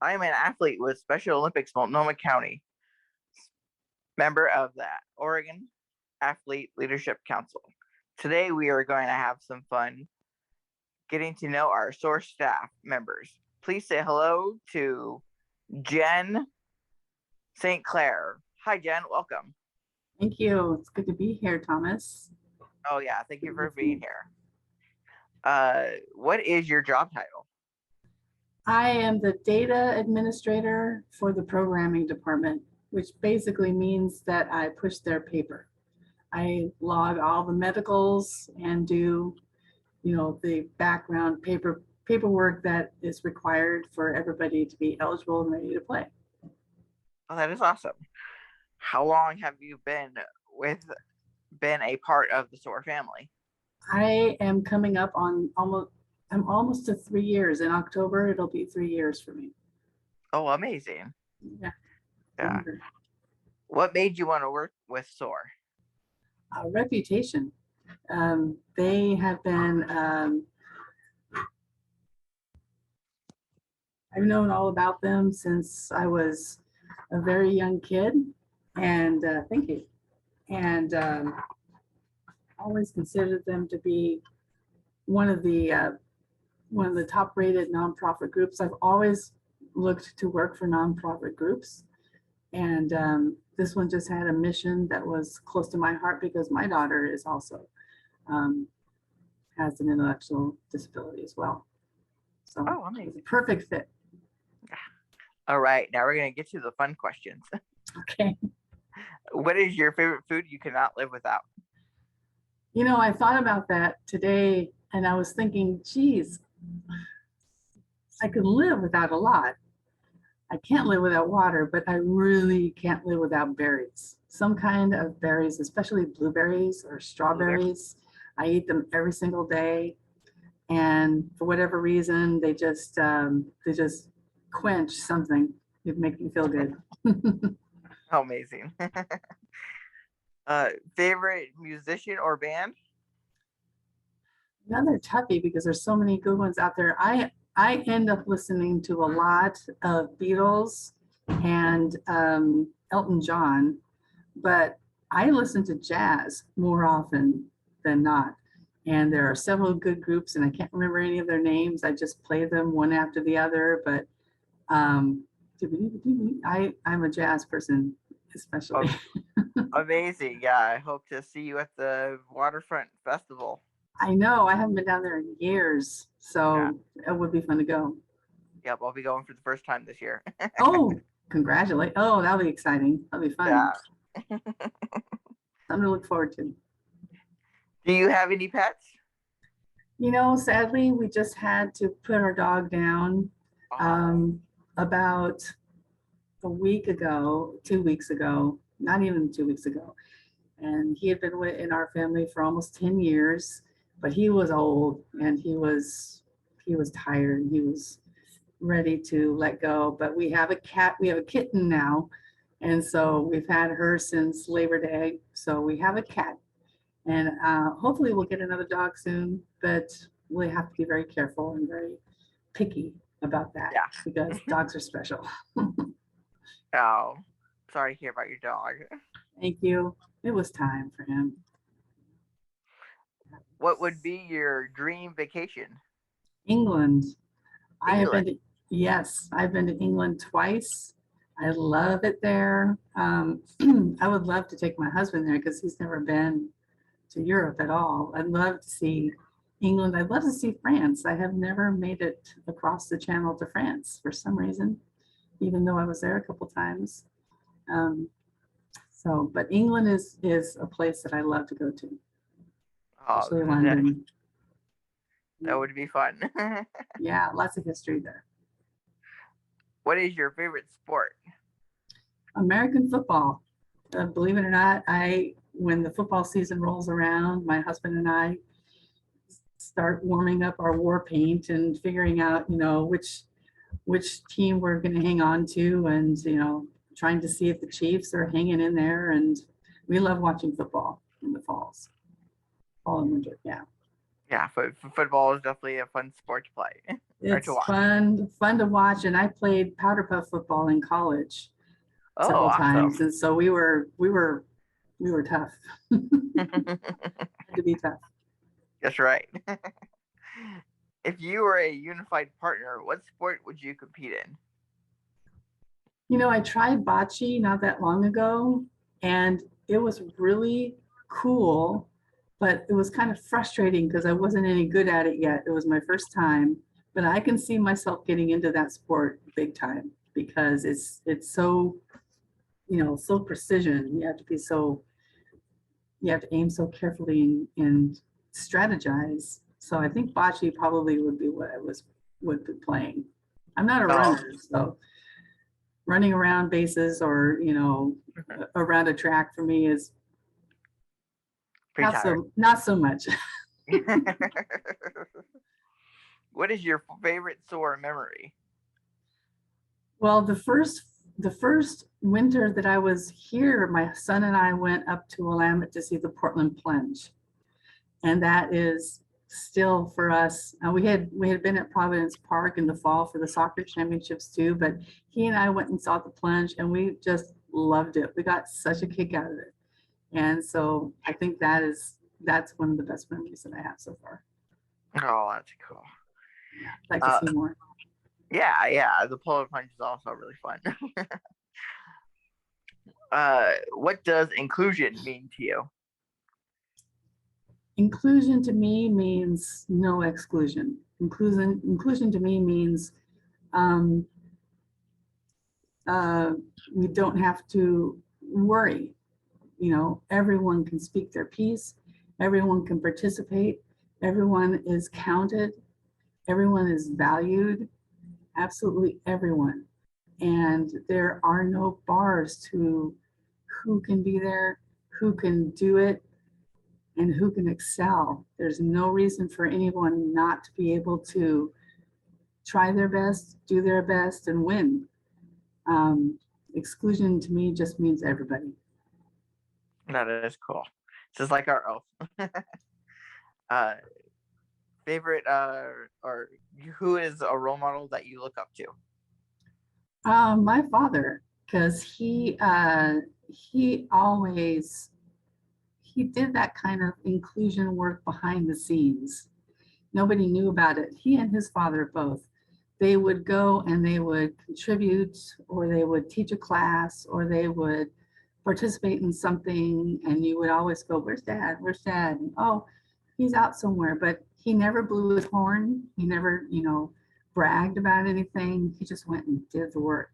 I am an athlete with Special Olympics Multnomah County, member of the Oregon Athlete Leadership Council. Today we are going to have some fun getting to know our SOOR staff members. Please say hello to Jen Sinclair. Hi, Jen. Welcome. Thank you. It's good to be here, Thomas. Oh, yeah. Thank you for being here. What is your job title? I am the data administrator for the programming department, which basically means that I push their paper. I log all the medicals and do, the background paperwork that is required for everybody to be eligible and ready to play. Oh, that is awesome. How long have you been a part of the SOOR family? I am coming up on almost to 3 years. In October, it'll be 3 years for me. Oh, amazing. Yeah. What made you want to work with SOOR? Reputation. They have been, I've known all about them since I was a very young kid, and thank you. And always considered them to be one of the top rated nonprofit groups. I've always looked to work for nonprofit groups, and this one just had a mission that was close to my heart because my daughter is also has an intellectual disability as well. So it's a perfect fit. All right, now we're going to get to the fun questions. Okay. What is your favorite food you cannot live without? I thought about that today, and I was thinking, geez, I could live without a lot. I can't live without water, but I really can't live without berries. Some kind of berries, especially blueberries or strawberries. I eat them every single day, and for whatever reason, they just quench something. It makes me feel good. How amazing. Favorite musician or band? Another toughie because there's so many good ones out there. I end up listening to a lot of Beatles and Elton John, but I listen to jazz more often than not. And there are several good groups, and I can't remember any of their names. I just play them one after the other, but I'm a jazz person, especially. Amazing. Yeah, I hope to see you at the Waterfront Festival. I know. I haven't been down there in years, so it would be fun to go. Yep, I'll be going for the first time this year. Oh, congratulations. Oh, that'll be exciting. That'll be fun. Yeah. Something to look forward to. Do you have any pets? Sadly, we just had to put our dog down about a week ago, 2 weeks ago, not even 2 weeks ago. And he had been in our family for almost 10 years, but he was old and he was tired. He was ready to let go. But we have a kitten now. And so we've had her since Labor Day. So we have a cat. And hopefully we'll get another dog soon, but we have to be very careful and very picky about that because dogs are special. Oh, sorry to hear about your dog. Thank you. It was time for him. What would be your dream vacation? England. I've been to England twice. I love it there. I would love to take my husband there because he's never been to Europe at all. I'd love to see England. I'd love to see France. I have never made it across the channel to France for some reason, even though I was there a couple times. But England is a place that I love to go to. Especially London. That would be fun. Yeah, lots of history there. What is your favorite sport? American football. Believe it or not, when the football season rolls around, my husband and I start warming up our war paint and figuring out, which team we're going to hang on to, and trying to see if the Chiefs are hanging in there. And we love watching football in the fall and winter. Yeah. Yeah, football is definitely a fun sport to play. or to It's watch? fun to watch. And I played powder puff football in college Oh, several awesome. times. And so we were tough. Had to be tough. That's right. If you were a unified partner, what sport would you compete in? I tried bocce not that long ago, and it was really cool, but it was kind of frustrating because I wasn't any good at it yet. It was my first time, but I can see myself getting into that sport big time because it's so, so precision. You have to aim so carefully and strategize. So I think bocce probably would be what I would be playing. I'm not a Oh, runner, so running around bases or around a track for me is pretty tired. not so much. What is your favorite SOAR memory? Well, the first winter that I was here, my son and I went up to Willamette to see the Portland Plunge, and that is still for us. We had been at Providence Park in the fall for the soccer championships too, but he and I went and saw the plunge, and we just loved it. We got such a kick out of it, and so I think that's one of the best memories that I have so far. Oh, that's cool. I'd like to Uh, see more. yeah. The polar plunge is also really fun. What does inclusion mean to you? Inclusion to me means no exclusion. Inclusion to me means um, we don't have to worry. Everyone can speak their piece, everyone can participate, everyone is counted, everyone is valued, absolutely everyone. And there are no bars to who can be there, who can do it, and who can excel. There's no reason for anyone not to be able to try their best, do their best, and win. Exclusion to me just means everybody. That is cool. Just like our oath. uh, Favorite or who is a role model that you look up to? My father, because he did that kind of inclusion work behind the scenes. Nobody knew about it. He and his father both. They would go and they would contribute, or they would teach a class, or they would participate in something, and you would always go, "Where's Dad? Where's Dad?" And, "Oh, he's out somewhere." But he never blew his horn. He never, bragged about anything. He just went and did the work,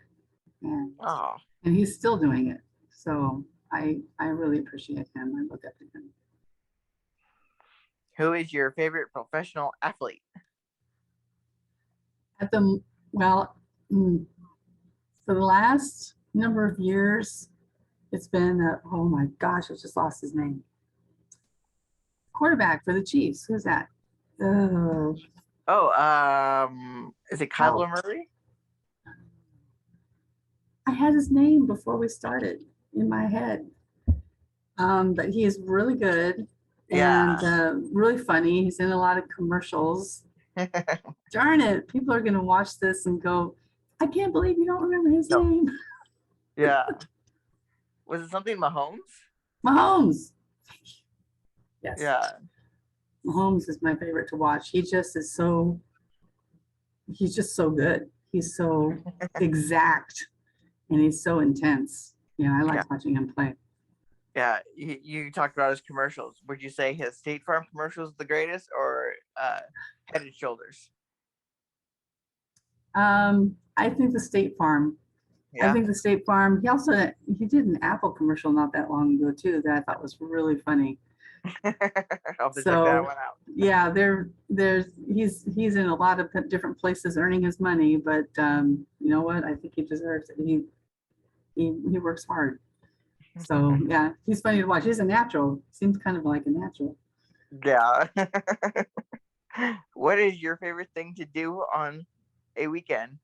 and Oh, and he's still doing it. So I really appreciate him. I look up to him. who is your favorite professional athlete? At the well, for the last number of years, it's been oh my gosh, I just lost his name. Quarterback for the Chiefs. Who's that? Oh, Is it Kyler Murray? I had his name before we started in my head. But he is really good and Yeah. really funny. He's in a lot of commercials. Darn it, people are going to watch this and go, "I can't believe you don't remember his No. name." Yeah. Was it something Mahomes? Mahomes. Yes. Yeah. Mahomes is my favorite to watch. He's just so good. He's so exact and he's so intense. I like watching him play. Yeah. You talked about his commercials. Would you say his State Farm commercials the greatest, or Head and Shoulders? I think the State Farm. Yeah. I think the State Farm. He did an Apple commercial not that long ago too that I thought was really funny. I'll have to check that So one out. yeah, he's in a lot of different places earning his money, but you know what? I think he deserves it. He works hard. So yeah, he's funny to watch. He's a natural. Seems kind of like a natural. Yeah. What is your favorite thing to do on a weekend?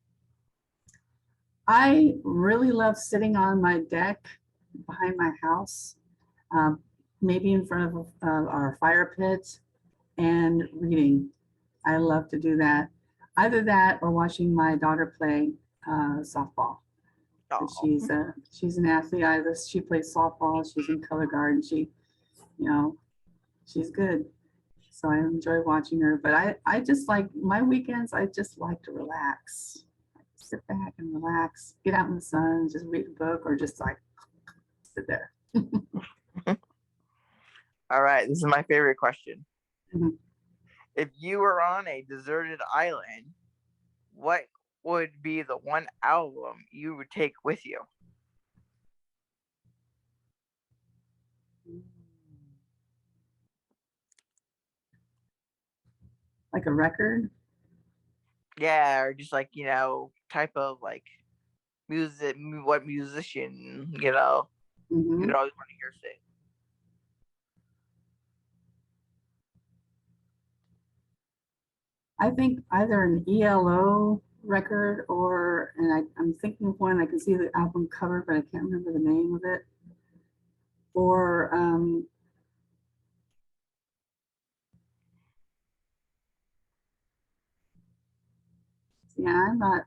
I really love sitting on my deck behind my house, maybe in front of our fire pit and reading. I love to do that. either that or watching my daughter play softball. Oh, She's an athlete. Either she plays softball, she's in color guard, and she's good. So I enjoy watching her. But I just like my weekends. I just like to relax, sit back and relax, get out in the sun, just read a book, or just like sit there. all right. This is my favorite question. Mhm. If you were on a deserted island, what would be the one album you would take with you? Like a record. Yeah, or just like, type of like music, what musician, you'd Hmm. always want to hear sing. I think either an ELO record I'm thinking of one. I can see the album cover, but I can't remember the name of it. Or yeah, I'm not.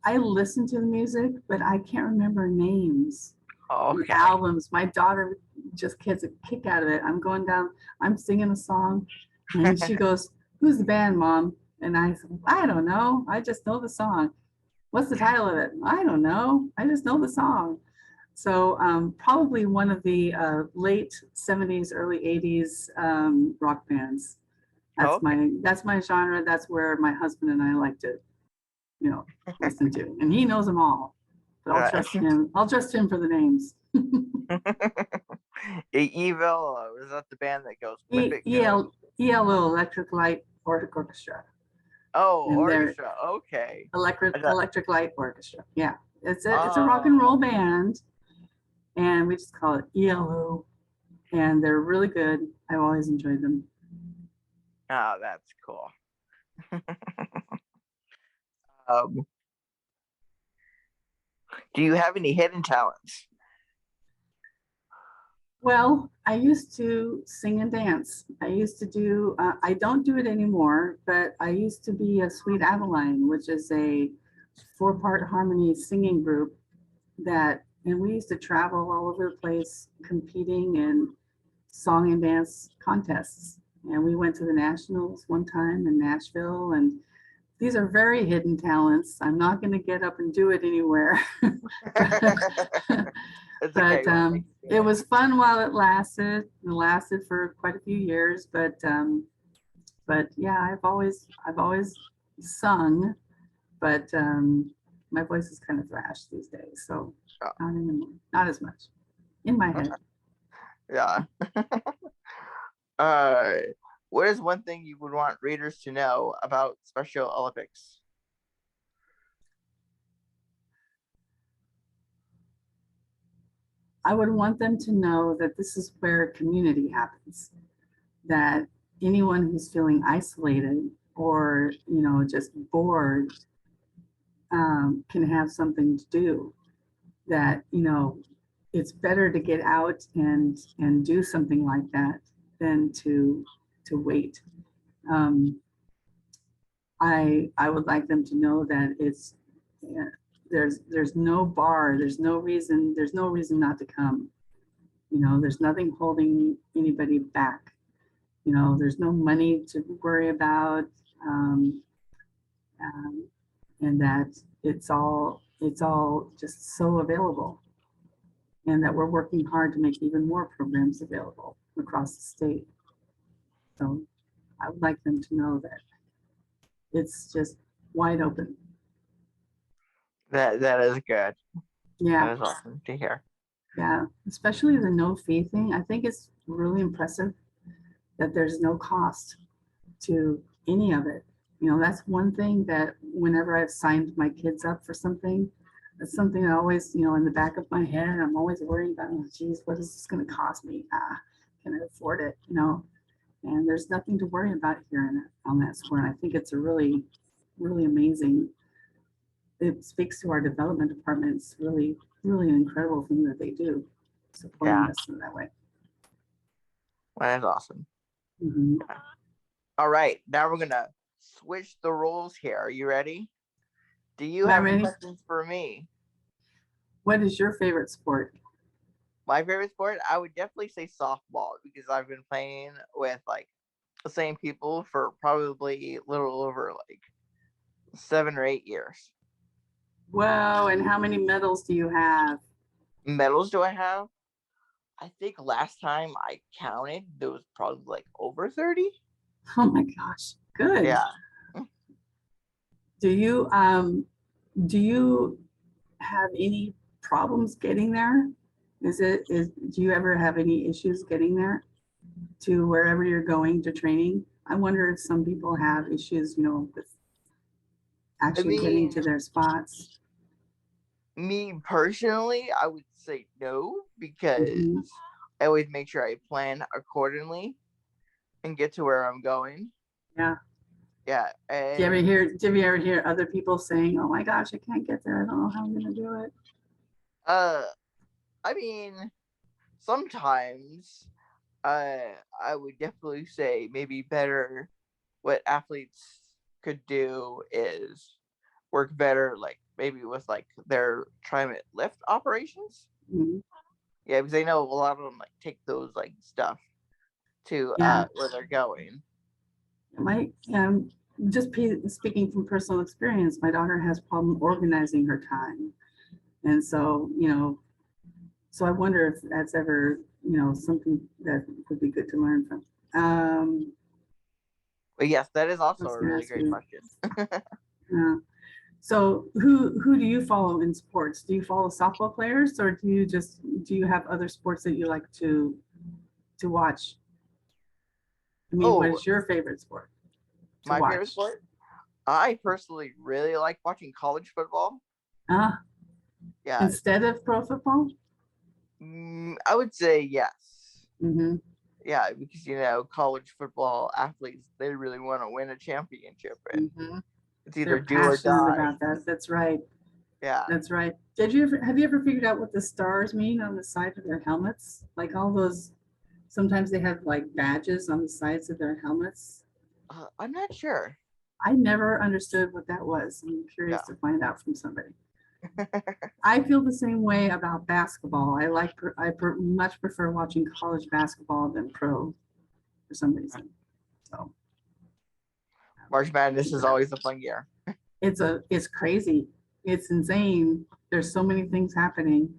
I listen to the music, but I can't remember names and Okay. albums. My daughter just gets a kick out of it. I'm going down. I'm singing a song, and she goes, "Who's the band, Mom?" And I said, "I don't know. I just know the song. What's the title of it? I don't know. I just know the song." So probably one of the late '70s, early '80s rock bands. Okay. That's my genre. That's where my husband and I like to listen to, and he knows them all. But I'll Right. trust him. I'll trust him for the names. Evil, is that the band that goes whip it good? ELO Electric Light Orchestra, Oh, and they're orchestra. Okay. I thought, Electric Light Orchestra. Yeah, it's a rock and roll oh, band, and we just call it ELO, and they're really good. I've always enjoyed them. oh, that's cool. Um, do you have any hidden talents? Well, I used to sing and dance. I don't do it anymore, but I used to be a Sweet Adeline, which is a four-part harmony singing group and we used to travel all over the place competing in song and dance contests. And we went to the nationals one time in Nashville, and these are very hidden talents. I'm not going to get up and do it anywhere. It's okay. But You want to make it experience. was fun while it lasted. It lasted for quite a few years, but yeah, I've always sung, but my voice is kind of thrashed these days, so Oh, not anymore, not as much in my head. yeah. Uh, what is one thing you would want readers to know about Special Olympics? I would want them to know that this is where community happens, that anyone who's feeling isolated or just bored can have something to do, that it's better to get out and do something like that than to wait. um, I would like them to know that yeah, there's no bar, there's no reason not to come. There's nothing holding anybody back. There's no money to worry about, um, um, and that it's all just so available, and that we're working hard to make even more programs available across the state. So I would like them to know that it's just wide open. That is good. Yeah, That is awesome to hear. yeah. Especially the no fee thing. I think it's really impressive that there's no cost to any of it. That's one thing that whenever I've signed my kids up for something, that's something I always, in the back of my head, I'm always worrying about, oh, geez, what is this going to cost me? Can I afford it? And there's nothing to worry about here on that score. And I think it's a really, really amazing. It speaks to our development department. It's really, really an incredible thing that they do, supporting Yeah, us in that way. that is awesome. Mhm. All right, now we're gonna switch the roles here. Are you ready? Do you Am I have ready? questions for me? What is your favorite sport? My favorite sport, I would definitely say softball because I've been playing with like the same people for probably a little over like 7 or 8 years. Whoa, and how many medals do you have? Medals do I have? I think last time I counted, there was probably like over 30. Oh my gosh, good. Yeah. Do you have any problems getting there? Do you ever have any issues getting there to wherever you're going to training? I wonder if some people have issues, with I actually getting mean, to their spots. me personally, I would say no because Mhm. I always make sure I plan accordingly and get to where I'm going. Yeah. Yeah. Do you ever hear other people saying, "Oh my gosh, I can't get there. I don't know how I'm gonna do it." Uh, I mean, sometimes I would definitely say maybe better what athletes could do is work better, like maybe with like their trimit lift operations. Mhm. Yeah, because I know a lot of them like take those like stuff to Yeah. where they're going. My just speaking from personal experience, my daughter has problem organizing her time, and so I wonder if that's ever something that would be good to learn from. But yes, that is I also was a going to really ask great you. question. So who do you follow in sports? Do you follow softball players, or do you have other sports that you like to watch? I mean, what Oh, is your favorite sport to my favorite watch? sport? I personally really like watching college football. Uh, Yeah, Instead of pro football? I would say yes. Mm-hmm. Yeah, because college football athletes, they really want to win a championship, and Mm-hmm. it's either They're do or passionate die. about that. That's right. Yeah. That's right. Have you ever figured out what the stars mean on the side of their helmets? Like all those, sometimes they have like badges on the sides of their helmets. I'm not sure. I never understood what that was. I'm Yeah. curious to find out from somebody. I feel the same way about basketball. Much prefer watching college basketball than pro for some reason. So March Madness is always a fun year. it's crazy. It's insane. There's so many things happening.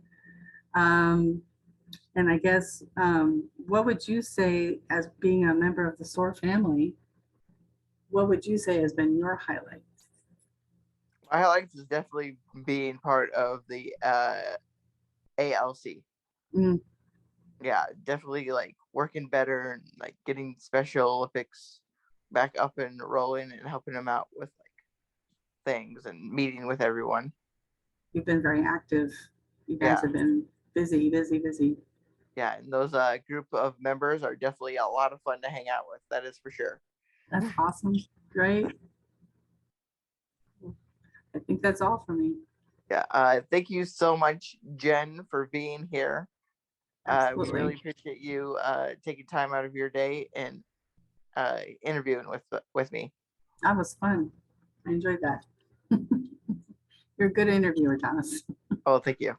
Um, And I guess, what would you say as being a member of the SOAR family? What would you say has been your highlight? My highlights is definitely being part of the ALC. Mm, Yeah, definitely like working better and like getting Special Olympics back up and rolling and helping them out with like things and meeting with everyone. you've been very active. You guys Yeah, have been busy, busy, busy. yeah, and those group of members are definitely a lot of fun to hang out with. That is for sure. That's awesome. Great. I think that's all for me. Yeah, thank you so much, Jen, for being here. We really Absolutely. appreciate you taking time out of your day and interviewing with me. That was fun. I enjoyed that. You're a good interviewer, Thomas. Oh, thank you.